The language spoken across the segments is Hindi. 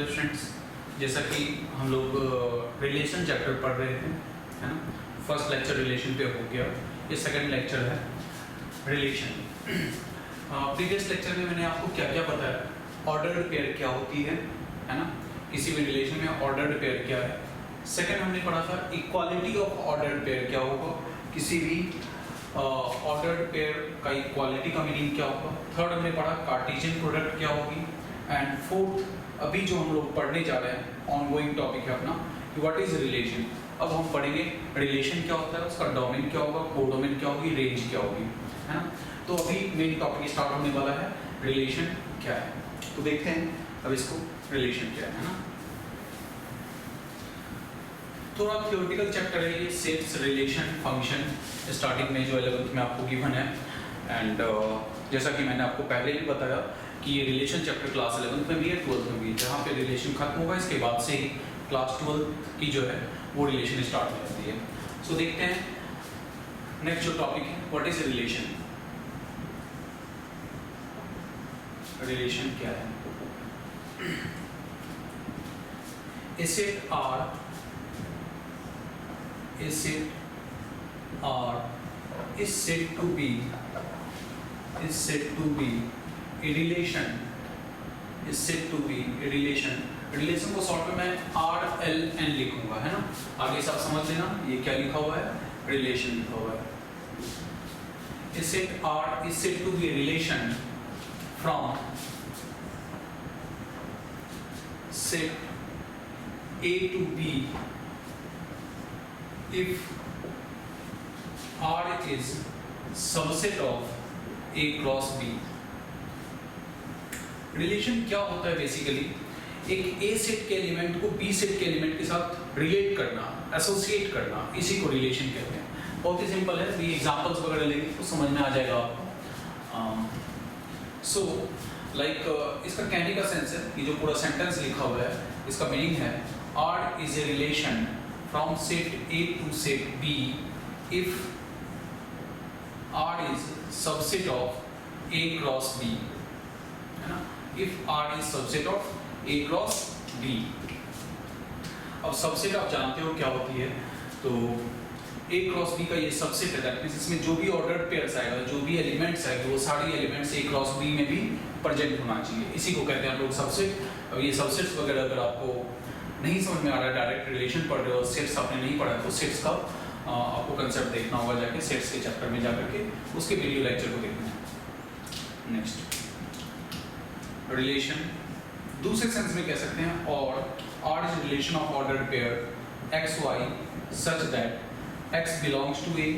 फ्रेंड्स, जैसा कि हम लोग रिलेशन चैप्टर पढ़ रहे थे, है ना। फर्स्ट लेक्चर रिलेशन पे हो गया, ये सेकंड लेक्चर है रिलेशन। प्रीवियस लेक्चर में मैंने आपको क्या क्या बताया, ऑर्डर्ड पेयर क्या होती है ना, किसी भी रिलेशन में ऑर्डर्ड पेयर क्या है। सेकंड हमने पढ़ा था इक्वालिटी ऑफ ऑर्डर्ड पेयर क्या होगा, किसी भी ऑर्डर्ड पेयर का इक्वालिटी का मीनिंग क्या होगा। थर्ड हमने पढ़ा कार्टेशियन प्रोडक्ट क्या होगी। एंड फोर्थ अभी जो हम लोग पढ़ने जा रहे हैं ऑनगोइंग टॉपिक है अपना, व्हाट इज रिलेशन। अब हम पढ़ेंगे रिलेशन क्या होता है, उसका डोमेन क्या होगा, कोडोमेन क्या होगी, रेंज क्या होगी, है ना। तो अभी मेन टॉपिक स्टार्ट होने वाला है रिलेशन क्या है। तो देखते हैं अब इसको रिलेशन क्या है ना। थोड़ा थ्योरेटिकल चैप्टर है ये, सेट्स रिलेशन फंक्शन स्टार्टिंग में जो 11th में आपको गिवन है। एंड जैसा कि मैंने आपको पहले भी बताया कि ये रिलेशन चैप्टर क्लास 11th में भी है, 12th में भी है। जहाँ पे रिलेशन खत्म होगा इसके बाद से ही क्लास 12th की जो है वो रिलेशन स्टार्ट हो जाती है। सो देखते हैं नेक्स्ट जो टॉपिक है, व्हाट इज रिलेशन। रिलेशन क्या है। A set R is said to be a relation, relation को शॉर्ट में मैं RLN लिखूंगा, है ना। आगे सब समझ लेना ये क्या लिखा हुआ है, रिलेशन लिखा हुआ है। A set R is said to be a relation from set A to B if R is subset of A cross B। Relation क्या होता है बेसिकली, एक ए सेट के एलिमेंट को बी सेट के एलिमेंट के साथ रिलेट करना, एसोसिएट करना, इसी को रिलेशन कहते हैं। बहुत ही सिंपल है, ये एग्जांपल्स वगैरह लेंगे तो समझ में आ जाएगा आपको। सो लाइक इसका कहने का सेंस है, ये जो पूरा सेंटेंस लिखा हुआ है इसका मीनिंग है R is a relation from set A to set B if R is subset of A cross B, है ना। If R is subset of A cross B। अब सबसेट आप जानते हो क्या होती है, तो A cross B का ये सबसेट है, दैट मींस इसमें जो भी ऑर्डर्ड पेयर्स आएगा, जो भी एलिमेंट्स आएंगे वो सारे एलिमेंट्स A cross B में भी प्रेजेंट होना चाहिए, इसी को कहते हैं हम लोग सबसेट। अब ये सबसेट्स वगैरह अगर आपको नहीं समझ में आ रहा है, डायरेक्ट रिलेशन पढ़ रहे हो, सेट्स आपने नहीं पढ़ा है, तो सेट्स का आपको कंसेप्ट देखना होगा जाके सेट्स के चैप्टर में जाकर के, उसके वीडियो लेक्चर को देखना है। नेक्स्ट रिलेशन दूसरे सेंस में कह सकते हैं, और R is relation of ordered pair XY such that X belongs to A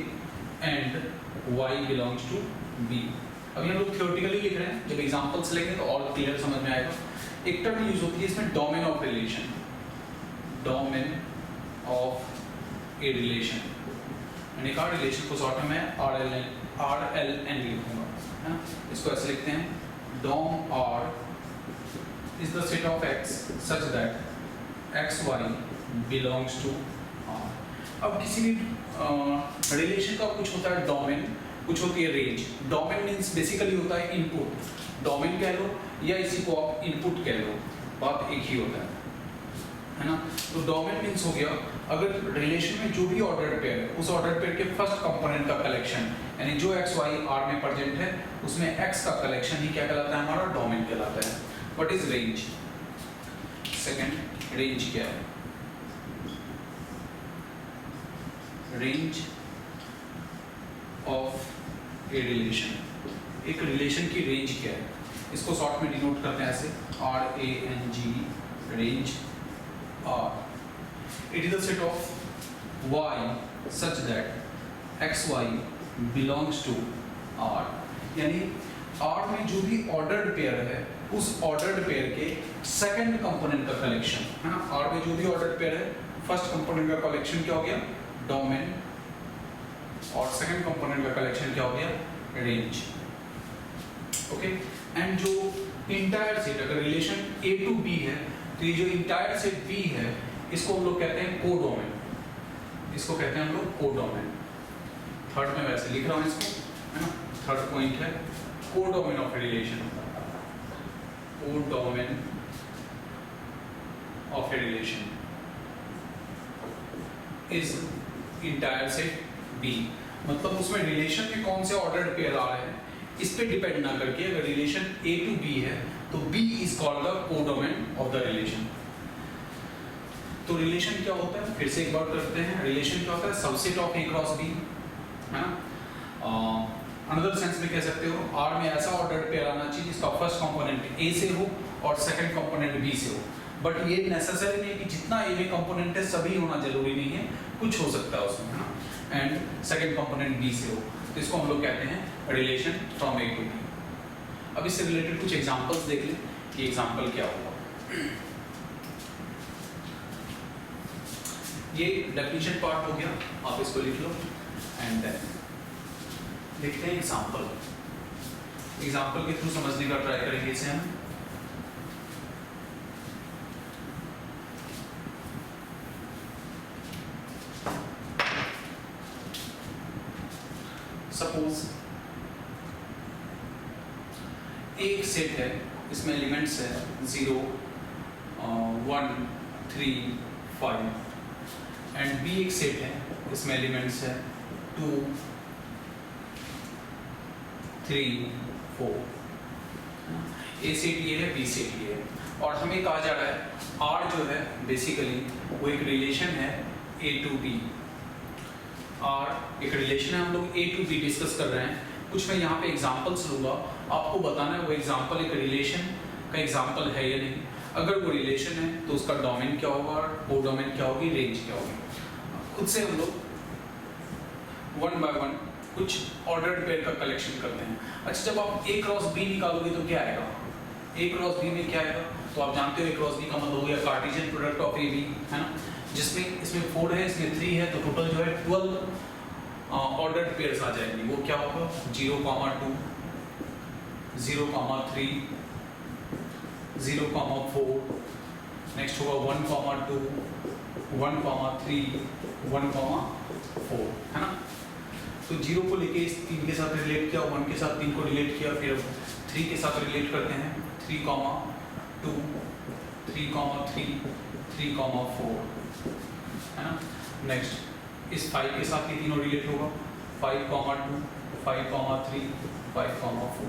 and Y belongs to B। अभी हम लोग थ्योरेटिकली लिख रहे हैं, जब एग्जांपल्स लेंगे तो और क्लियर समझ में आएगा। एक टर्म यूज होती है इसमें domain of relation, domain of a relation. मैंने कहा रिलेशन को शॉर्ट में मैं RLN लिखूंगा, है ना। इसको ऐसे लिखते हैं, dom R is the set of X such that XY belongs to R। अब किसी भी रिलेशन का कुछ होता है डोमेन, कुछ होती है रेंज। डोमेन मीन्स बेसिकली होता है इनपुट, डोमेन कह लो या इसी को आप इनपुट कह लो, बात एक ही होता है ना। तो डोमेन मीन्स हो गया अगर रिलेशन में जो भी ऑर्डर्ड पेयर है उस ऑर्डर्ड पेयर के फर्स्ट कंपोनेंट का कलेक्शन, यानी जो एक्स वाई आर में प्रेजेंट है उसमें एक्स का कलेक्शन ही क्या कहलाता है, हमारा डोमेन कहलाता है। What is range. Second range क्या है, रेंज ऑफ ए रिलेशन, एक रिलेशन की रेंज क्या है, इसको शॉर्ट में डिनोट करते हैं ऐसे RANG, range R। It is a set of Y such that XY belongs to R। यानी R में जो भी ऑर्डर्ड पेयर है उस ऑर्डर्ड पेयर के सेकंड कंपोनेंट का कलेक्शन, है ना। R में जो भी ऑर्डर्ड पेयर है फर्स्ट कंपोनेंट का कलेक्शन क्या हो गया, डोमेन, और सेकंड कंपोनेंट का कलेक्शन क्या हो गया, रेंज। ओके। एंड जो इंटायर सेट, अगर रिलेशन A to B है तो ये जो इंटायर सेट B है इसको हम लोग कहते हैं कोडोमेन, इसको कहते हैं हम लोग कोडोमेन। थर्ड में वैसे लिख रहा हूँ इसको, है ना। थर्ड पॉइंट है codomain of relation, codomain of a relation is entire set B, मतलब उसमें रिलेशन में कौन से ऑर्डर्ड पेयर आ रहे हैं इस पे डिपेंड ना करके, अगर रिलेशन A to B है तो B is called the codomain of the relation. तो रिलेशन क्या होता है, फिर से एक बार करते हैं, रिलेशन क्या होता है, subset of A cross B, है ना। अनदर सेंस में कह सकते हो R में ऐसा ऑर्डर्ड पेयर आना चाहिए जिसका फर्स्ट कंपोनेंट A से हो और सेकंड कंपोनेंट B से हो, बट ये नेसेसरी नहीं है कि जितना A में कंपोनेंट है सभी होना जरूरी नहीं है, कुछ हो सकता है उसमें, है ना। एंड सेकंड कंपोनेंट B से हो, तो इसको हम लोग कहते हैं relation from A to B। अब इससे रिलेटेड कुछ एग्जांपल्स देख लें कि एग्जांपल क्या होगा। ये डेफिनेशन पार्ट हो गया, आप इसको लिख लो एंड देन देखते हैं एग्जांपल। एग्जांपल के थ्रू समझने का ट्राई करेंगे इसे हम। सपोज एक सेट है, इसमें एलिमेंट्स है 0, 1, 3, 5 एंड B एक सेट है, इसमें एलिमेंट्स है 2, 3, 4। A सेट ये है, B सेट ये है, और हमें कहा जा रहा है R जो है बेसिकली वो एक रिलेशन है A to B। R एक रिलेशन है, हम लोग A to B डिस्कस कर रहे हैं। कुछ मैं यहाँ पे एग्जांपल्स लूँगा, आपको बताना है वो एग्जांपल एक रिलेशन का एग्जांपल है या नहीं। अगर वो रिलेशन है तो उसका डोमेन क्या होगा, कोडोमेन क्या होगी, रेंज क्या होगी। खुद से हम लोग वन बाय वन कुछ ऑर्डर्ड पेयर का कलेक्शन करते हैं। अच्छा, जब आप A क्रॉस B निकालोगे तो क्या आएगा, A क्रॉस B में क्या आएगा, तो आप जानते हो A क्रॉस B का मतलब हो गया Cartesian product of A B, है ना, जिसमें इसमें 4 है, इसमें 3 है, तो टोटल जो है 12 ऑर्डर्ड पेयर्स आ जाएंगे। वो क्या होगा 0, 2, 0, 3, 0, 4, नेक्स्ट होगा 1, 2, 1, 3, 1, 4, है ना। तो 0 को लेके इस 3 के साथ रिलेट किया, 1 के साथ 3 को रिलेट किया, फिर 3 के साथ रिलेट करते हैं 3, 2, 3, 3, 3, 4, है ना। नेक्स्ट इस 5 के साथ ये तीनों रिलेट होगा 5, 2, 5, 3, 5, 4।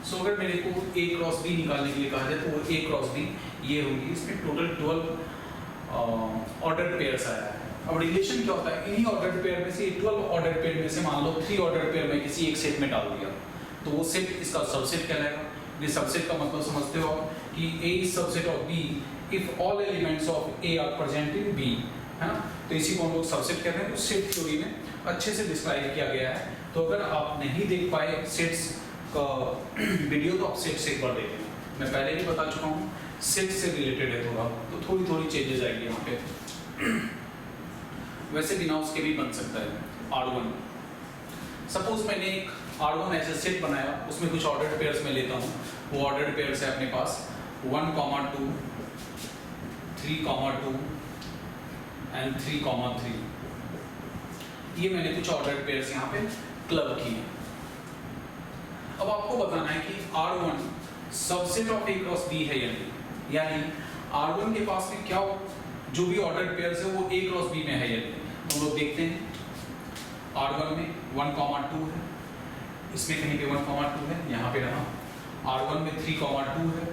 सो अगर मेरे को A क्रॉस B निकालने के लिए कहा जाए तो वो A क्रॉस B ये होगी, इसमें टोटल 12 ऑर्डर्ड पेयर्स आया है। अब रिलेशन क्या होता है, इन्हीं ऑर्डर्ड पेयर में से 12 ऑर्डर्ड पेयर में से मान लो 3 ऑर्डर्ड पेयर में किसी एक सेट में डाल दिया तो वो सेट इसका सबसेट कहलाएगा। ये सबसेट का मतलब समझते हो आप कि A is subset of B if all elements of A are present in B, है ना। तो इसी को हम लोग सबसेट कहते हैं। तो सेट थ्योरी में अच्छे से डिस्क्राइब किया गया है। तो अगर आप नहीं देख पाए सेट्स का वीडियो तो आप सेट से एक बार देखें, मैं पहले भी बता चुका हूँ, सेट से रिलेटेड है थोड़ा, तो थोड़ी थोड़ी चेंजेस आएगी यहाँ पे। वैसे बिना उसके भी बन सकता है R1। सपोज मैंने एक R1 ऐसे सेट बनाया, उसमें कुछ ऑर्डर्ड पेयर्स में लेता हूँ। वो ऑर्डर्ड पेयर्स है अपने पास 1, 2, 3, 2 एंड 3, 3। ये मैंने कुछ ऑर्डर्ड पेयर्स यहाँ पे क्लब किए। अब आपको बताना है कि R1 subset of A cross B है या नहीं, यानी R1 के पास में क्या जो भी ऑर्डर्ड पेयर्स है वो A क्रॉस B में है या नहीं। हम लोग देखते हैं R1 में 1, 2 है, इसमें कहीं पे 1, 2 है, यहाँ पे रहा। R1 में 3, 2 है,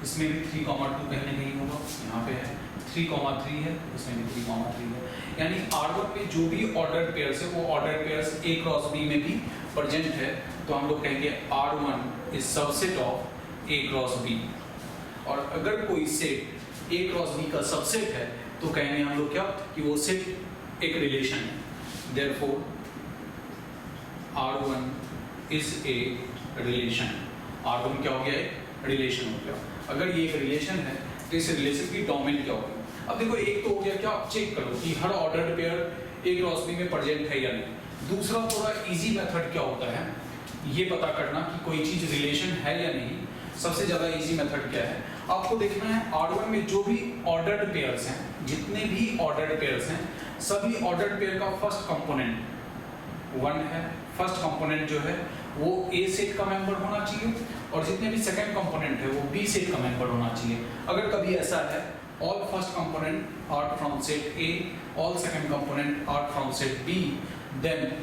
इसमें भी 3, 2 कहीं ना कहीं होगा, यहाँ पे है। 3, 3 है, इसमें भी 3, 3 है। यानी R1 में जो भी ऑर्डर्ड पेयर्स है वो ordered pairs A cross B में भी प्रेजेंट है। तो हम लोग कहेंगे R1 is subset of A cross B। और अगर कोई सेट A क्रॉस B का सबसेट है तो कहेंगे हम लोग क्या कि वो सेट एक रिलेशन है। Therefore R1 is a relation. R1 क्या हो गया, एक रिलेशन हो गया। अगर ये एक रिलेशन है तो इस रिलेशन की डोमेन क्या होगी। अब देखो, एक तो हो गया क्या, आप चेक करो कि हर ordered pair A cross B में प्रेजेंट है या नहीं। दूसरा थोड़ा इजी मेथड क्या होता है ये पता करना कि कोई चीज रिलेशन है या नहीं। सबसे ज्यादा इजी मेथड क्या है, आपको देखना है R1 में जो भी ऑर्डर्ड पेयर्स हैं, जितने भी ऑर्डर्ड पेयर्स हैं, सभी ऑर्डर्ड पेयर का फर्स्ट कंपोनेंट 1 है। फर्स्ट कंपोनेंट जो है वो A सेट का मेंबर होना चाहिए और जितने भी सेकंड कंपोनेंट है वो बी सेट का मेंबर होना चाहिए। अगर कभी ऐसा है all first component are from set A, all second component are from set B, then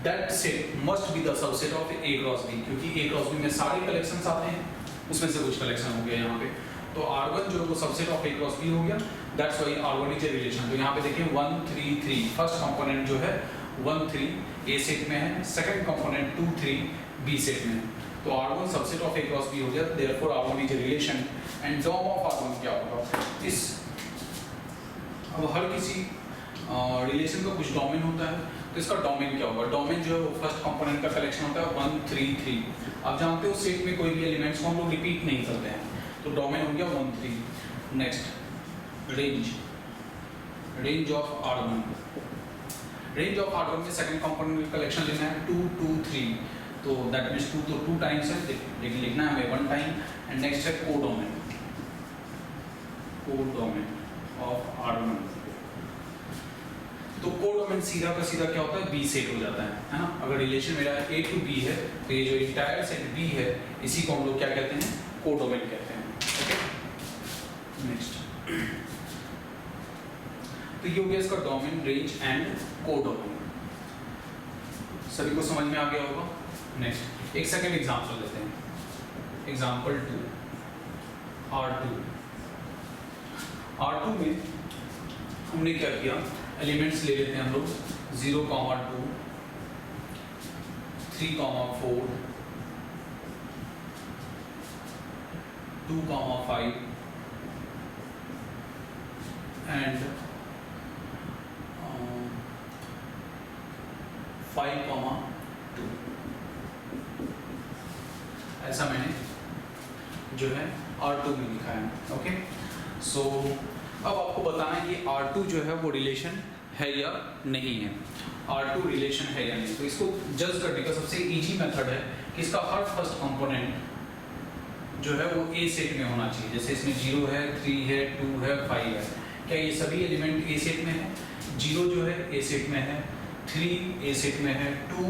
that set must be the subset of A cross B, क्योंकि A cross B में सारे कलेक्शंस आते हैं, उसमें से कुछ कलेक्शन हो गया यहाँ पे, तो R1 जो है वो subset of A cross B हो गया, that's why R1 is a relation। तो यहाँ पे देखिए 1 3 3 फर्स्ट कंपोनेंट जो है 1 3 A सेट में है, सेकंड कंपोनेंट 2 3 B सेट में है, तो R1 subset of A cross B हो गया, therefore R1 is a relation and dom of R1 क्या होगा इस, अब हर किसी रिलेशन का कुछ डोमेन होता है, तो इसका डोमेन क्या होगा, डोमेन जो है वो फर्स्ट कंपोनेंट का कलेक्शन होता है 1 3 3। आप जानते हो सेट में कोई भी एलिमेंट्स को हम लोग रिपीट नहीं करते हैं, तो डोमेन हो गया 1 3। Next range of R1, range of R1 में सेकंड कंपोनेंट का कलेक्शन लेना है 2 2 3, तो दैट मींस 2 तो 2 टाइम्स है, लेकिन लिखना है हमें 1 टाइम। एंड नेक्स्ट है कोडोमेन, कोडोमेन ऑफ R1, तो कोडोमेन सीधा का सीधा क्या होता है बी सेट हो जाता है ना। अगर रिलेशन मेरा A टू B है तो ये जो इंटायर सेट B है इसी को हम लोग क्या कहते हैं, कोडोमेन कहते हैं। ओके नेक्स्ट, तो ये हो गया इसका डोमेन, रेंज एंड कोडोमेन, सभी को समझ में आ गया होगा। नेक्स्ट एक सेकंड एग्जांपल लेते हैं, एग्जांपल 2 R2 में हमने क्या किया, एलिमेंट्स ले लेते हैं हम लोग 0, 2, 3, 4, 2, 5 एंड 5, 2, ऐसा मैंने जो है R2 में लिखा है। ओके सो अब आपको बताना है कि R2 जो है वो रिलेशन है या नहीं है, R2 रिलेशन है या नहीं। तो इसको जज करने का सबसे इजी मेथड है कि इसका हर फर्स्ट कंपोनेंट जो है वो A सेट में होना चाहिए, जैसे इसमें 0 है 3 है 2 है 5 है, क्या ये सभी एलिमेंट A सेट में है, 0 जो है A सेट में है, 3 A सेट में है, 2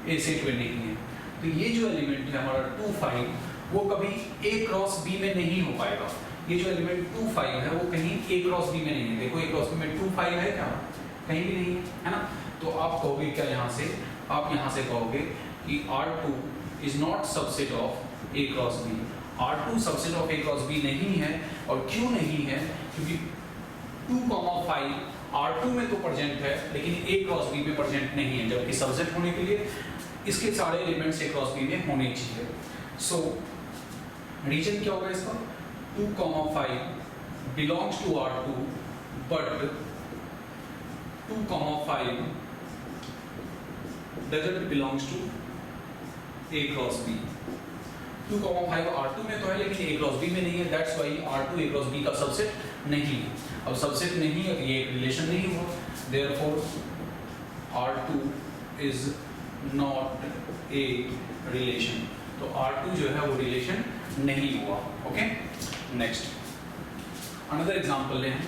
A सेट में नहीं है। तो ये जो एलिमेंट है हमारा 2 5 वो कभी A क्रॉस B में नहीं हो पाएगा, ये जो एलिमेंट 2 5 है वो कहीं A क्रॉस B में नहीं है। देखो A क्रॉस B में 2 5 है क्या, कहीं भी नहीं है ना। तो आप कहोगे क्या यहाँ से, आप यहाँ से कहोगे कि R2 is not subset of A cross B, R2 subset of A cross B नहीं है। और क्यों नहीं है, क्योंकि 2, 5 R2 में तो प्रेजेंट है लेकिन A क्रॉस B में प्रेजेंट नहीं है, जबकि सबसेट होने के लिए इसके सारे एलिमेंट्स A क्रॉस B में होने चाहिए। सो रीजन क्या होगा इसका, 2, 5 belongs to R2 but 2, 5 doesn't belongs to A cross B। 2, 5 R2 में तो है लेकिन A cross B में नहीं है, that's why R2 A cross B का सबसेट नहीं है। अब सबसेट नहीं है ये एक रिलेशन नहीं हुआ, therefore R2 is not a relation। तो R2 जो है वो रिलेशन नहीं हुआ। ओके नेक्स्ट अनदर एग्जांपल ले हैं,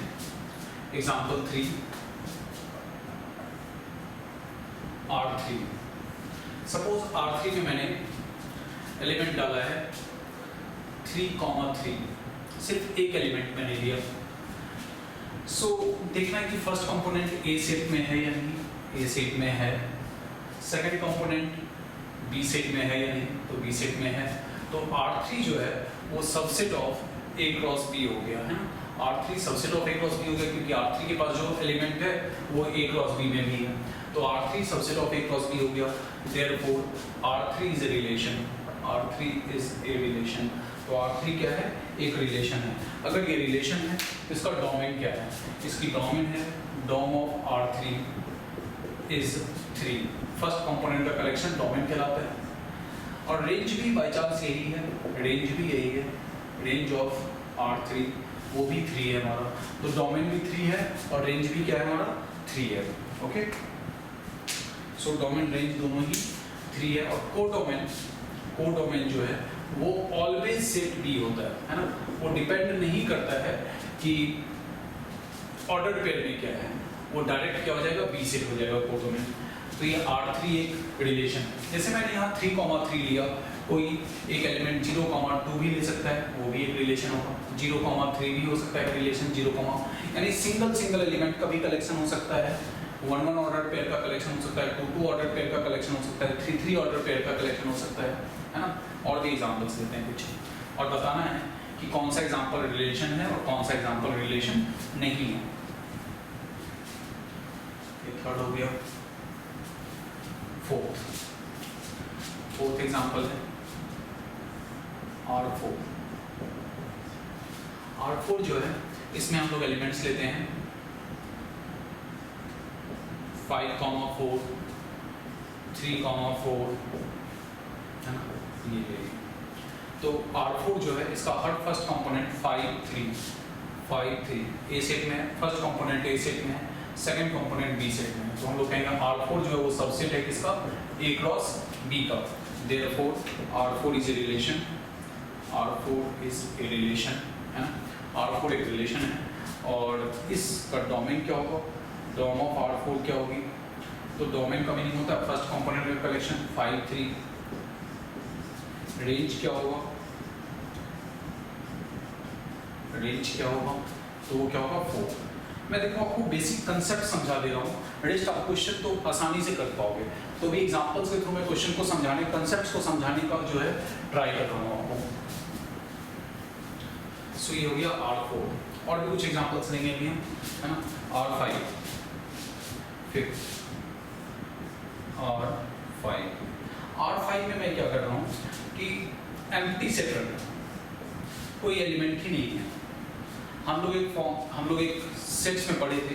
एग्जांपल 3 R3। सपोज R3 में मैंने एलिमेंट डाला है 3, 3, सिर्फ एक एलिमेंट मैंने लिया। सो देखना है कि फर्स्ट कंपोनेंट A सेट में है या नहीं, A सेट में है, सेकंड कंपोनेंट B सेट में है या नहीं, तो B सेट में है। तो R3 जो है वो subset of A cross B हो गया है ना, R3 subset of A cross B हो गया क्योंकि R3 के पास जो एलिमेंट है वो A क्रॉस B में भी है, तो R3 subset of A cross B हो गया, therefore R3 is a relation, R3 is a relation। तो R3 क्या है, एक रिलेशन है। अगर ये रिलेशन है तो इसका डोमेन क्या है, इसकी डोमेन है dom of R3 is 3, first component का कलेक्शन डोमेन कहलाता है। और रेंज भी बाय चांस यही है, रेंज भी यही है, रेंज ऑफ R3 वो भी 3 है हमारा, तो डोमेन भी 3 है और रेंज भी क्या है हमारा 3 है। ओके सो डोमेन रेंज दोनों ही 3 है। और कोडोमेन जो है वो ऑलवेज सेट B होता है ना, वो डिपेंड नहीं करता है कि ऑर्डर पेयर में क्या है, वो डायरेक्ट क्या हो जाएगा B सेट हो जाएगा कोडोमेन। तो ये R3 एक रिलेशन है, जैसे मैंने यहाँ 3, 3 लिया कोई एक एलिमेंट 0,2 भी ले सकता है, वो भी एक रिलेशन होगा। 0,3 भी हो सकता है रिलेशन, 0, यानी सिंगल एलिमेंट का भी कलेक्शन हो सकता है। 1 ऑर्डर पेयर का कलेक्शन हो सकता है, 2 ऑर्डर पेयर का कलेक्शन हो सकता है, 3 ऑर्डर पेयर का कलेक्शन हो सकता है ना। और भी एग्जांपल्स देते हैं कुछ और बताना है कि कौन सा एग्जांपल रिलेशन है और कौन सा एग्जांपल रिलेशन नहीं है। ये थर्ड हो गया। फोर्थ एग्जांपल है R4। R4 जो है इसमें हम लोग एलिमेंट्स लेते हैं 5,4, 3,4 है ना, ये ले। तो R4 जो है इसका हर फर्स्ट कंपोनेंट 5, 3 ए सेट में है, फर्स्ट कंपोनेंट ए सेट में है, सेकंड कंपोनेंट बी सेट में है। तो हम लोग कहेंगे R4 जो है वो सबसेट है किसका, A क्रॉस B का। Therefore R4 is a relation, R4 is a relation है ना, R4 एक रिलेशन है। और इसका डोमेन क्या होगा, डोम ऑफ R4 क्या होगी, तो डोमेन का मीनिंग होता है फर्स्ट कंपोनेंट का कलेक्शन 5, 3। रेंज क्या होगा, रेंज क्या होगा, तो वो क्या होगा 4। मैं देखो आपको बेसिक कंसेप्ट समझा दे रहा हूँ, रेस्ट आप क्वेश्चन तो आसानी से कर पाओगे। तो भी एग्जांपल्स के थ्रू मैं क्वेश्चन को समझाने, कंसेप्ट्स को समझाने का जो है ट्राई कर रहा हूँ आपको। सो ये हो गया R4। और भी कुछ एग्जांपल्स लेंगे अभी हम, है ना। R5 फिर R5 में मैं क्या कर रहा हूँ कि एम्प्टी सेट रख रहा हूँ, कोई एलिमेंट ही नहीं है। हम लोग एक सेट्स में पढ़े थे,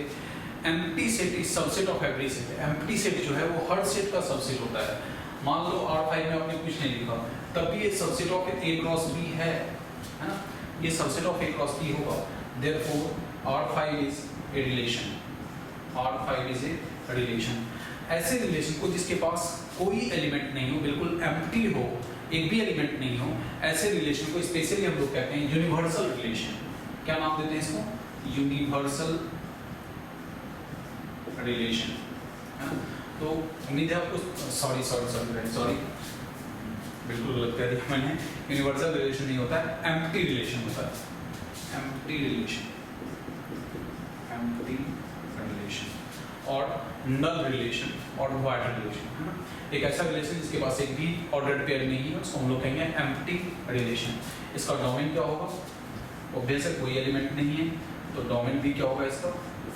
empty set is subset of every set. Empty set जो है वो हर सेट का सबसेट होता है। मान लो R5 में आपने कुछ नहीं लिखा, तब भी ये subset of A cross B है ना, ये subset of A cross B होगा। Therefore R5 is a relation, R5 is a relation। ऐसे रिलेशन को जिसके पास कोई एलिमेंट नहीं हो, बिल्कुल एम्प्टी हो, एक भी एलिमेंट नहीं हो, ऐसे रिलेशन को स्पेशली हम लोग कहते हैं यूनिवर्सल रिलेशन। क्या नाम देते हैं इसको, यूनिवर्सल रिलेशन है ना। तो उम्मीद है आपको, सॉरी बिल्कुल गलत कह दिया मैंने। यूनिवर्सल रिलेशन नहीं होता है, एम्प्टी रिलेशन होता है, एम्प्टी रिलेशन और नल रिलेशन और वाइड रिलेशन है ना। एक ऐसा रिलेशन जिसके पास एक भी ऑर्डर्ड पेयर नहीं है, उसको हम लोग कहेंगे एम्प्टी रिलेशन। इसका डोमेन क्या होगा, ऑब्वियस है कोई एलिमेंट नहीं है, तो डोमेन भी क्या होगा इसका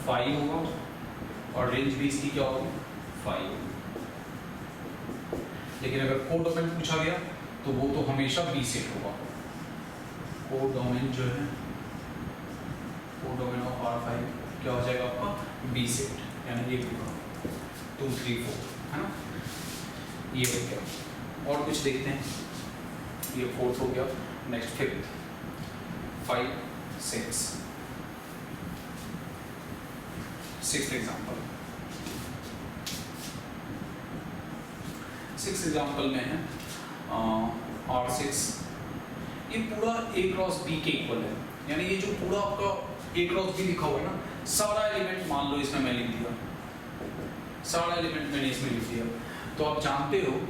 5 होगा, और रेंज भी इसकी क्या होगी 5। लेकिन अगर को डोमेन पूछा गया तो वो तो हमेशा बी सेट होगा। को डोमेन जो है, को डोमेन ऑफ R5 क्या हो जाएगा आपका बी सेट, यानी ये होगा 2, 3, 4 है ना। ये हो गया। और कुछ देखते हैं, ये 4th हो गया। Next 5th, 5, 6। 6th example, 6th example में है R6। ये पूरा A क्रॉस B के इक्वल है, यानी ये जो पूरा आपका A क्रॉस B लिखा हुआ है ना, सारा एलिमेंट मान लो इसमें मैं लिख दिया, सारा एलिमेंट मैंने इसमें लिख दिया। तो आप जानते हो है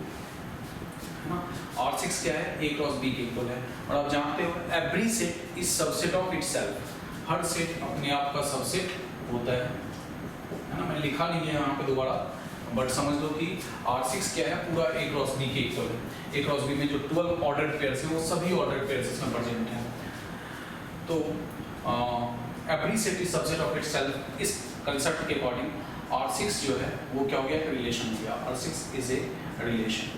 ना, R6 क्या है, A क्रॉस B के इक्वल है। और आप जानते हो every set is subset of itself, her set अपने आप का सबसेट होता है ना। मैंने लिखा नहीं है यहाँ पे दोबारा, बट समझ लो कि R6 क्या है, पूरा A क्रॉस B के इक्वल है। A क्रॉस B में जो 12 ऑर्डर्ड पेयर्स हैं वो सभी ऑर्डर्ड पेयर्स इसमें प्रेजेंट हैं। तो every set is subset of itself, इस कंसेप्ट के अकॉर्डिंग R6 जो है वो क्या हो गया, रिलेशन हो गया। R6 is a relation.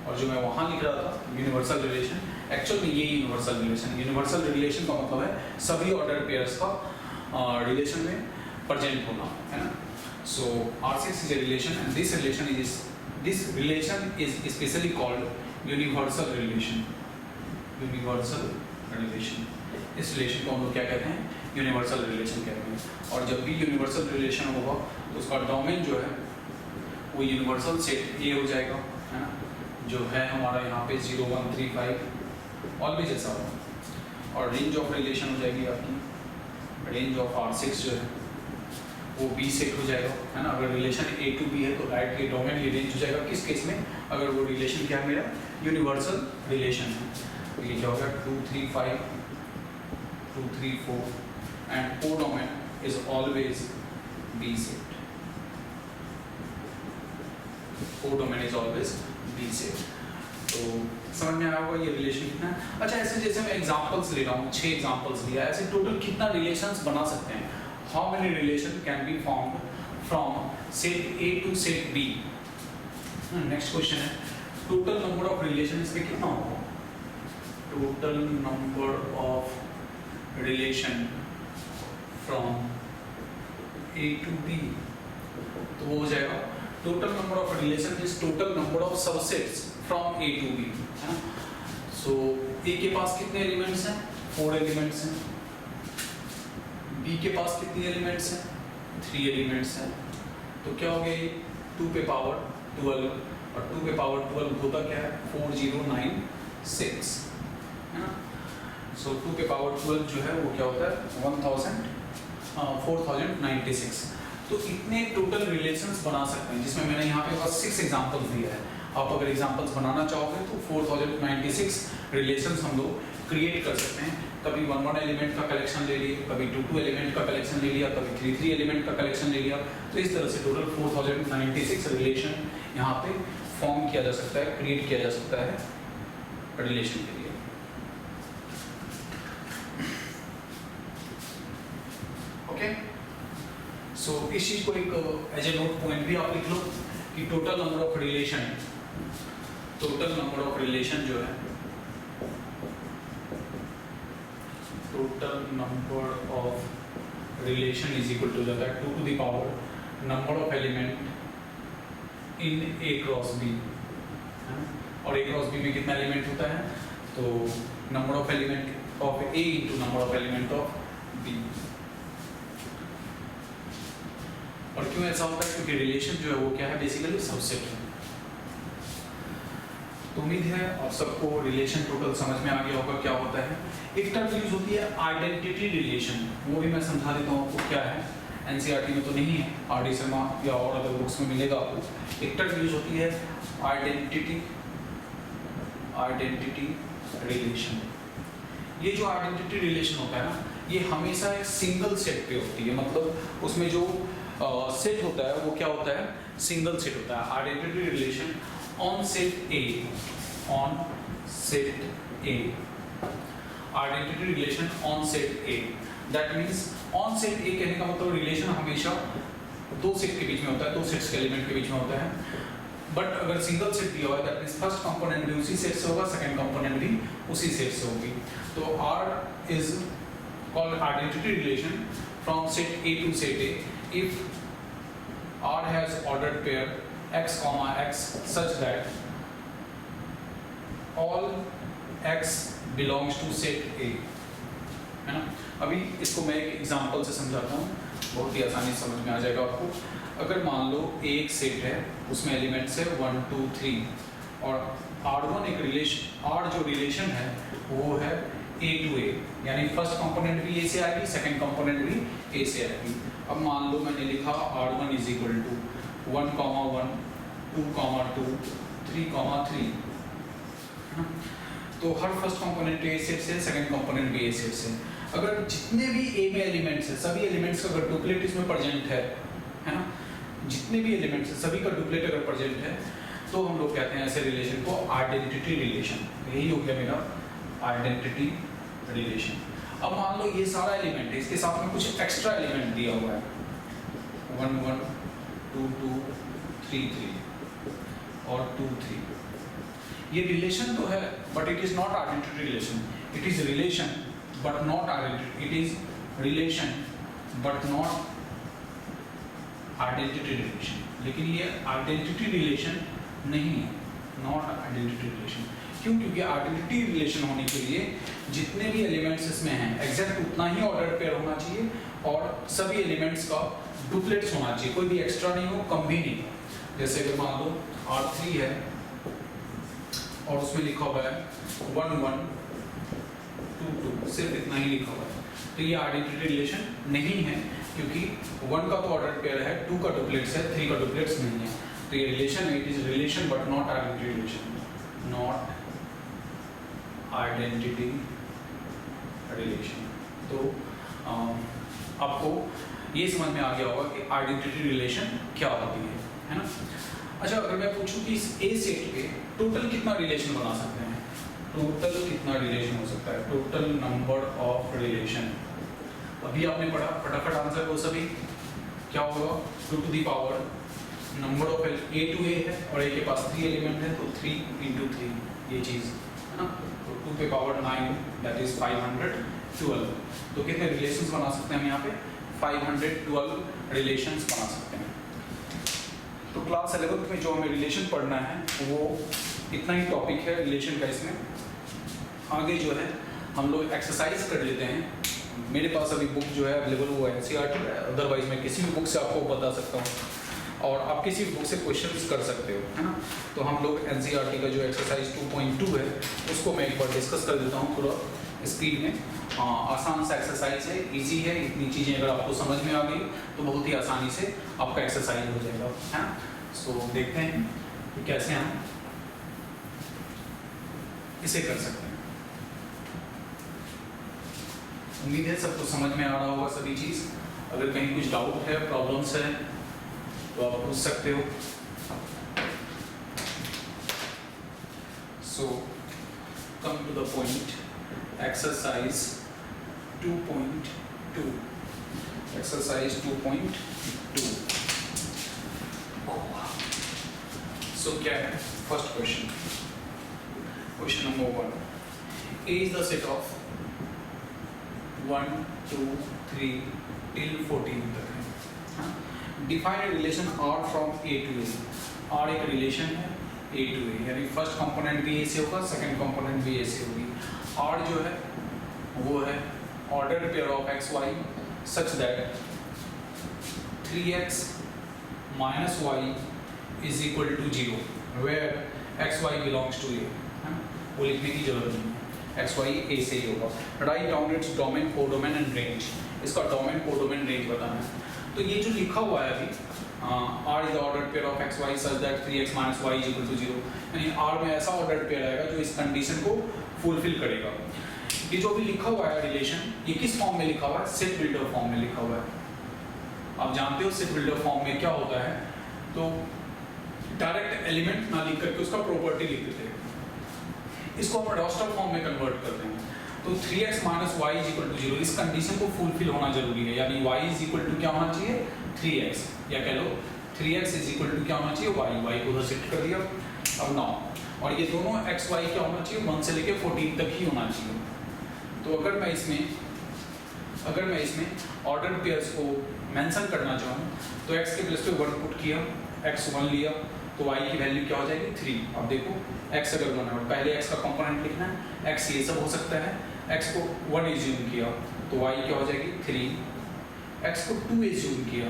और जो मैं वहाँ लिख रहा था यूनिवर्सल रिलेशन, एक्चुअल में ये यूनिवर्सल रिलेशन, यूनिवर्सल रिलेशन का मतलब है सभी ऑर्डर्ड पेयर्स का रिलेशन में प्रेजेंट होना है ना। So R6 is a relation and this relation is specially called universal relation, universal relation। इस रिलेशन को हम लोग क्या कहते हैं, यूनिवर्सल रिलेशन कहते हैं। और जब भी यूनिवर्सल रिलेशन होगा तो उसका डोमेन जो है वो यूनिवर्सल सेट A हो जाएगा है ना, जो है हमारा यहाँ पे 0, 1, 3, 5 ऑलवेज ऐसा होगा। और रेंज ऑफ रिलेशन हो जाएगी आपकी, रेंज ऑफ R6 जो है वो B सेट हो जाएगा है ना। अगर रिलेशन A to B है तो डायरेक्टली डोमेन ये रेंज हो जाएगा। किस केस में, अगर वो रिलेशन क्या है मेरा यूनिवर्सल रिलेशन है। तो ये क्या होगा 2 3 5 2 3 4 and codomain is always be set. Codomain is always be set. तो समझ में आया होगा ये रिलेशन कितना है। अच्छा ऐसे जैसे मैं एग्जांपल्स ले रहा हूँ, 6 एग्जांपल्स लिया, ऐसे टोटल कितना रिलेशंस बना सकते हैं? How many relation can be formed from set A to set B? Next question है टोटल नंबर ऑफ रिलेशन इसमें कितना होगा? Total number of relation from A to B, तो वो हो जाएगा total number of relation is total number of subsets from A to B, है ना। सो ए के पास कितने एलिमेंट्स हैं? 4 एलिमेंट्स हैं। बी के पास कितने एलिमेंट्स हैं? 3 एलिमेंट्स हैं। तो क्या हो गया 2 पे पावर 12 और 2 पे पावर 12 होता क्या है 4096, है ना। सो 2 पे पावर 12 जो है वो क्या होता है 4096। तो इतने टोटल रिलेशंस बना सकते हैं, जिसमें मैंने यहाँ पे बस 6 एग्जांपल्स दिया है। आप अगर एग्जांपल्स बनाना चाहोगे तो 4096 रिलेशंस हम लोग क्रिएट कर सकते हैं। कभी 1 एलिमेंट का कलेक्शन ले लिए, कभी 2 एलिमेंट का कलेक्शन ले लिया, कभी 3 एलिमेंट का कलेक्शन ले लिया। तो इस तरह से टोटल 4096 रिलेशन यहाँ पे फॉर्म किया जा सकता है, क्रिएट किया जा सकता है रिलेशन के लिए। ओके, सो इस चीज को एक एज ए नोट पॉइंट भी आप लिख लो कि टोटल नंबर ऑफ रिलेशन जो है total number of relation is equal to जाता है 2 to the power number of element in A cross B, और ए क्रॉस बी में कितना एलिमेंट होता है? तो number of element of A into number of element of B. और क्यों ऐसा होता है? क्योंकि रिलेशन जो है वो क्या है बेसिकली सबसेट है। तो उम्मीद है आप सबको रिलेशन टोटल समझ में आ गया होगा क्या होता है। एक टर्म यूज होती है आइडेंटिटी रिलेशन, वो भी मैं समझा देता हूँ आपको क्या है। एनसीईआरटी में तो नहीं है, आर डी शर्मा या और अदर बुक्स में मिलेगा आपको। एक टर्म यूज होती है आइडेंटिटी रिलेशन। ये जो आइडेंटिटी रिलेशन होता है ना, ये हमेशा एक सिंगल सेट पे होती है। मतलब उसमें जो सेट होता है वो क्या होता है? सिंगल सेट होता है। Identity relation on set A, identity relation on set A, that means on set ए कहने का मतलब रिलेशन हमेशा 2 सेट के बीच में होता है, 2 सेट्स के एलिमेंट के बीच में होता है। बट अगर सिंगल सेट दिया हुआ है दैट मीन्स फर्स्ट कंपोनेंट भी उसी सेट से होगा, सेकंड कंपोनेंट भी उसी सेट से होगी। तो R is called identity relation from set A to set A if R has ordered pair x, x such that all x belongs to set A, है ना। अभी इसको मैं एक एग्जांपल से समझाता हूँ, बहुत ही आसानी से समझ में आ जाएगा आपको। अगर मान लो एक सेट है, उसमें एलिमेंट्स है 1 2 3 और R1 एक रिलेशन, R जो रिलेशन है वो है A to A, यानी फर्स्ट कंपोनेंट भी A से आएगी, सेकंड कंपोनेंट भी A से आएगी। अब मान लो मैंने लिखा R1 इज इक्वल टू 1, 1 2, 2 3, 3, तो हर फर्स्ट कंपोनेंट A सेट से, सेकंड कंपोनेंट भी A सेट से। अगर जितने भी A में एलिमेंट्स है, सभी एलिमेंट्स का अगर डुप्लीकेट इसमें प्रेजेंट है ना, जितने भी एलिमेंट्स है सभी का डुप्लीकेट अगर प्रेजेंट है, तो हम लोग कहते हैं ऐसे रिलेशन को आइडेंटिटी रिलेशन। यही हो गया मेरा आइडेंटिटी रिलेशन। अब मान लो ये सारा एलिमेंट है, इसके साथ में कुछ एक्स्ट्रा एलिमेंट दिया हुआ है 1 1 2 2 3 3 और 2 3। ये रिलेशन तो है but it is not identity relation. It is relation but not identity. It is relation but not identity relation. लेकिन ये आइडेंटिटी रिलेशन नहीं है, नॉट आइडेंटिटी रिलेशन। क्यों? क्योंकि आइडेंटिटी रिलेशन होने के लिए जितने भी एलिमेंट्स इसमें हैं एग्जैक्ट उतना ही ऑर्डर पेयर होना चाहिए और सभी एलिमेंट्स का डुप्लेट्स होना चाहिए, कोई भी एक्स्ट्रा नहीं हो, कम भी नहीं। जैसे अगर मान लो R3 है और उसमें लिखा हुआ है 1 1 2 2, सिर्फ इतना ही लिखा हुआ है, तो ये आइडेंटिटी रिलेशन नहीं है, क्योंकि 1 का तो ऑर्डर पेयर है, 2 का डुप्लेट्स है, 3 का डुप्लेट्स नहीं है। तो ये रिलेशन है, it is relation but not identity relation. Not identity relation. तो आपको ये समझ में आ गया होगा कि आइडेंटिटी रिलेशन क्या होती है ना। अच्छा, अगर मैं पूछूं कि इस ए सेट पे टोटल कितना रिलेशन बना सकते हैं, टोटल कितना रिलेशन हो सकता है, टोटल नंबर ऑफ रिलेशन। अभी आपने पढ़ा, फटाफट आंसर दो सभी। क्या होगा, 2 to the power number of A two A है और ए के पास 3 एलिमेंट है, तो 3 into 3 ये चीज़ है ना। तो 2 पे पावर 9 दैट इज 512। तो कितने रिलेशंस बना सकते हैं हम यहाँ पे, 512 रिलेशंस बना सकते हैं। तो क्लास 11th में जो हमें रिलेशन पढ़ना है वो इतना ही टॉपिक है रिलेशन का। इसमें आगे जो है हम लोग एक्सरसाइज कर लेते हैं। मेरे पास अभी बुक जो है अवेलेबल वो NCERT है, अदरवाइज मैं किसी भी बुक से आपको बता सकता हूँ और आप किसी भी बुक से क्वेश्चंस कर सकते हो, है ना। तो हम लोग NCERT का जो एक्सरसाइज 2.2 है उसको मैं एक बार डिस्कस कर देता हूँ थोड़ा स्पीड में। आसान सा एक्सरसाइज है, इजी है। इतनी चीज़ें अगर आपको समझ में आ गई तो बहुत ही आसानी से आपका एक्सरसाइज हो जाएगा, है ना। सो देखते हैं कि कैसे हम इसे कर सकते हैं। उम्मीद है सबको समझ में आ रहा होगा सभी चीज़। अगर कहीं कुछ डाउट है, प्रॉब्लम्स है तो आप पूछ सकते हो। So come to the point, exercise 2.2, exercise 2.2। So क्या है first question, question number 1, A is the set of 1 2 3 till 14 तक है। Define relation R from A to A। R एक रिलेशन है A to A, यानी फर्स्ट कंपोनेंट भी A से होगा, सेकंड कंपोनेंट भी A से होगी। R जो है वो है ordered pair of x y such that 3x minus y is equal to 0 where x y belongs to A, है ना। वो लिखने की जरूरत नहीं है, एक्स वाई ए से ही होगा। Write down its domain, codomain and range. इसका डोमेन, कोडोमेन, रेंज बताना है। तो ये जो लिखा हुआ है अभी, R is the ordered pair of x y such that 3x minus y is equal to 0, यानी R में ऐसा ऑर्डर्ड पेयर आएगा जो इस कंडीशन को फुलफिल करेगा। ये जो अभी लिखा हुआ है रिलेशन, ये किस फॉर्म में लिखा हुआ है, सेट बिल्डर फॉर्म में लिखा हुआ है। आप जानते हो सेट बिल्डर फॉर्म में क्या होता है, तो डायरेक्ट एलिमेंट ना लिख करके उसका प्रॉपर्टी लिख देते हैं। इसको हम रॉस्टर फॉर्म में कन्वर्ट करते हैं। तो 3x minus y is equal to 0, इस कंडीशन को फुलफिल होना जरूरी है, यानी y is equal to क्या होना चाहिए, 3x, या कह लो 3x is equal to क्या होना चाहिए, y को उधर शिफ्ट कर दिया। अब 9, और ये दोनों x y क्या होना चाहिए, 1 से लेके 14 तक ही होना चाहिए। तो अगर मैं इसमें ऑर्डर पेयर्स को मेंशन करना चाहूँ तो x के प्लेस पे 1 पुट किया, x 1 लिया, तो y की वैल्यू क्या हो जाएगी, 3। अब देखो x अगर 1 है, पहले x का कंपोनेंट लिखना है, x ये सब हो सकता है, x को 1 एज्यूम किया तो y क्या हो जाएगी, 3। x को 2 एज्यूम किया,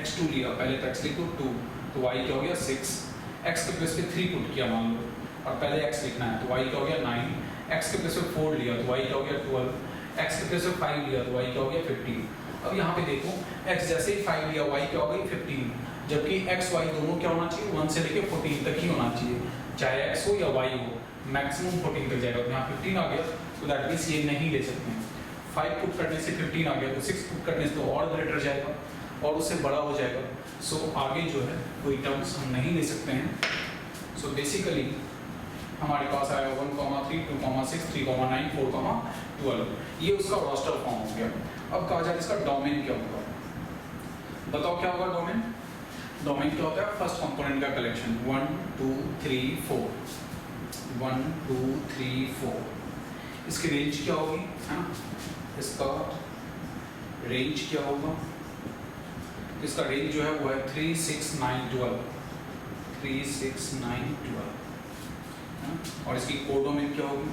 x 2 लिया, पहले तो x लिखो 2, तो y क्या हो गया 6। x के प्लेस पे 3 पुट किया मान लो, और पहले x लिखना है तो y क्या हो गया 9। x के प्लेस पे 4 लिया तो y क्या हो गया 12। x के प्लेस पे 5 लिया तो y क्या हो गया 15। अब यहाँ पे देखो x जैसे ही 5 लिया y क्या हो गई 15, जबकि x y दोनों क्या होना चाहिए, 1 से लेके 14 तक ही होना चाहिए, चाहे x हो या y हो, मैक्सिमम 14 तक जाएगा। तो यहाँ 15 आ गया, तो दैट मीन्स ये नहीं ले सकते हैं। 5 पुट करने से 15 आ गया, तो 6 पुट करने से तो और ग्रेटर जाएगा और उससे बड़ा हो जाएगा। सो आगे जो है कोई टर्म्स हम नहीं ले सकते हैं। सो बेसिकली हमारे पास आया 1, 3, 2, 6, 3, 9, 4, 12, ये उसका रोस्टर फॉर्म हो गया। अब कहा जाए इसका डोमेन क्या होगा, बताओ क्या होगा डोमेन। डोमेन क्या होता है, फर्स्ट कंपोनेंट का कलेक्शन, 1 2 3 4, 1 2 3 4। इसकी रेंज क्या होगी, है ना, इसका रेंज क्या होगा, इसका रेंज जो है वो है 3 6 9 12, 3 6 9 12। और इसकी कोडोमेन क्या होगी,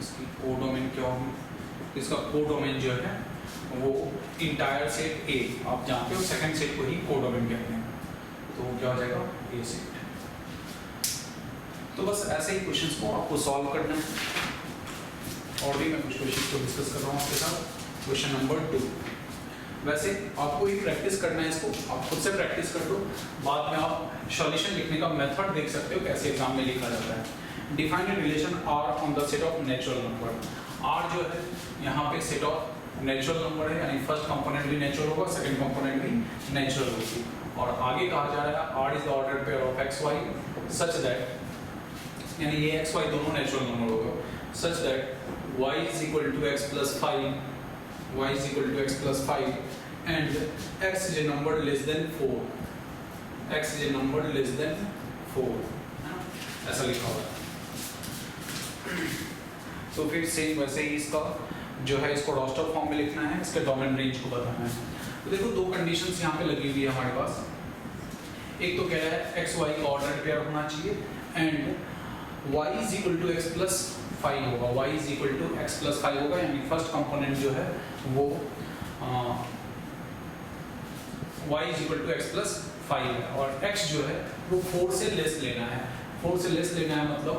इसकी कोडोमेन क्या होगी, इसका कोडोमेन जो है वो इंटायर सेट ए, आप जानते हो सेकंड सेट को ही कोडोमेन कहते हैं, तो वो क्या हो जाएगा ए सेट। तो बस ऐसे ही क्वेश्चंस को आपको सॉल्व करना है। और भी मैं कुछ क्वेश्चंस को डिस्कस कर रहा हूँ आपके साथ। क्वेश्चन नंबर 2, वैसे आपको ही प्रैक्टिस करना है इसको, आप खुद से प्रैक्टिस कर लो, बाद में आप सॉल्यूशन लिखने का मेथड देख सकते हो कैसे एग्जाम में लिखा जाता है। Define relation R on the set of natural number. R जो है यहाँ पे सेट ऑफ नेचुरल नंबर है, यानी फर्स्ट कंपोनेंट भी नेचुरल होगा, सेकंड कंपोनेंट भी नेचुरल होगी। और आगे कहा जा रहा है R is the ordered pair of x y such that, यानी ये एक्स वाई दोनों नेचुरल नंबर होगा, such that y is equal to x plus 5, y is equal to x plus 5 and x is a number less than 4, x is a number less than 4, ऐसा लिखा हुआ है। तो फिर सेम वैसे ही इसका जो है इसको रोस्टर फॉर्म में लिखना है, इसके डोमेन रेंज को बताना है। तो देखो दो कंडीशंस यहाँ पे लगी हुई है हमारे पास, एक तो कह रहा है एक्स वाई का ऑर्डर पेयर होना चाहिए and y is equal to x plus 5 होगा, y is equal to x plus 5 होगा, यानी फर्स्ट कंपोनेंट जो है वो y is equal to x plus 5 है और x जो है वो 4 से लेस लेना है, 4 से लेस लेना है मतलब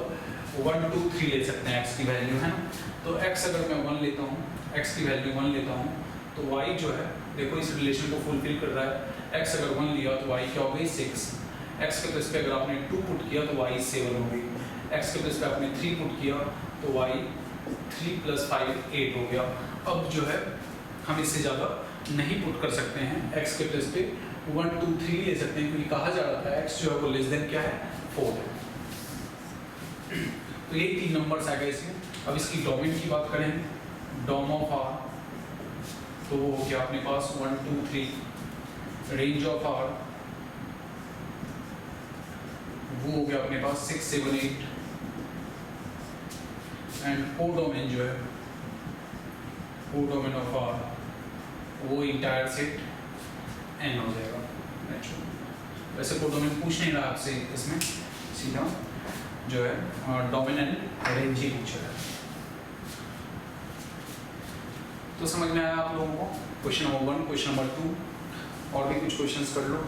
1 2 3 ले सकते हैं x की वैल्यू, है ना। तो x अगर मैं 1 लेता हूँ, x की वैल्यू 1 लेता हूँ तो y जो है देखो इस रिलेशन को फुलफिल कर रहा है, x अगर 1 लिया तो y क्या हो गई 6, x के प्लेस पे अगर आपने 2 पुट किया तो y 7 हो गई, x के प्लेस पे आपने 3 पुट किया तो y 3 plus 5 8 हो गया। अब जो है हम इससे ज़्यादा नहीं पुट कर सकते हैं, x के प्लेस पे 1 2 3 ले सकते हैं क्योंकि कहा जा रहा था x जो है वो लेस देन क्या है 4 है। तो ये 3 नंबर्स आ गए इसमें। अब इसकी डोमेन की बात करें, डोम ऑफ आर तो वो हो गया अपने पास 1 2 3, रेंज ऑफ आर वो हो गया अपने पास 6 7 8 एंड कोडोमेन जो है कोडोमेन ऑफ आर वो इंटायर सेट एन हो जाएगा नेचुरल। वैसे कोडोमेन पूछ नहीं रहा आपसे इसमें, सीधा जो है डोमिनेंट रेंज ही पूछ रहा है। तो समझ में आया आप लोगों को क्वेश्चन नंबर 1, क्वेश्चन नंबर 2 और भी कुछ क्वेश्चंस कर लो।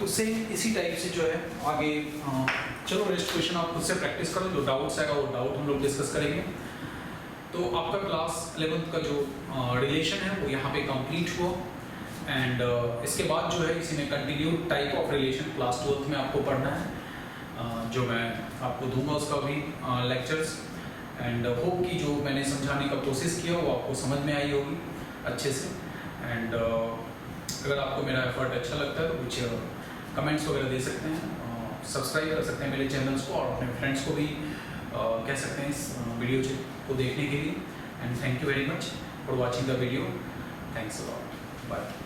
तो सेम इसी टाइप से जो है आगे चलो रेस्ट क्वेश्चन आप खुद से प्रैक्टिस करो, जो डाउट्स आएगा वो डाउट हम लोग डिस्कस करेंगे। तो आपका क्लास 11th का जो रिलेशन है वो यहाँ पे कंप्लीट हुआ एंड इसके बाद जो है इसी में continue type of relation class 12th में आपको पढ़ना है, जो मैं आपको दूंगा उसका भी लेक्चर्स एंड होप कि जो मैंने समझाने का कोशिश किया वो आपको समझ में आई होगी अच्छे से। एंड अगर आपको मेरा एफर्ट अच्छा लगता है तो कुछ कमेंट्स वगैरह दे सकते हैं, सब्सक्राइब कर सकते हैं मेरे चैनल्स को और अपने फ्रेंड्स को भी कह सकते हैं इस वीडियो को देखने के लिए। And thank you very much for watching the video, thanks a lot, bye.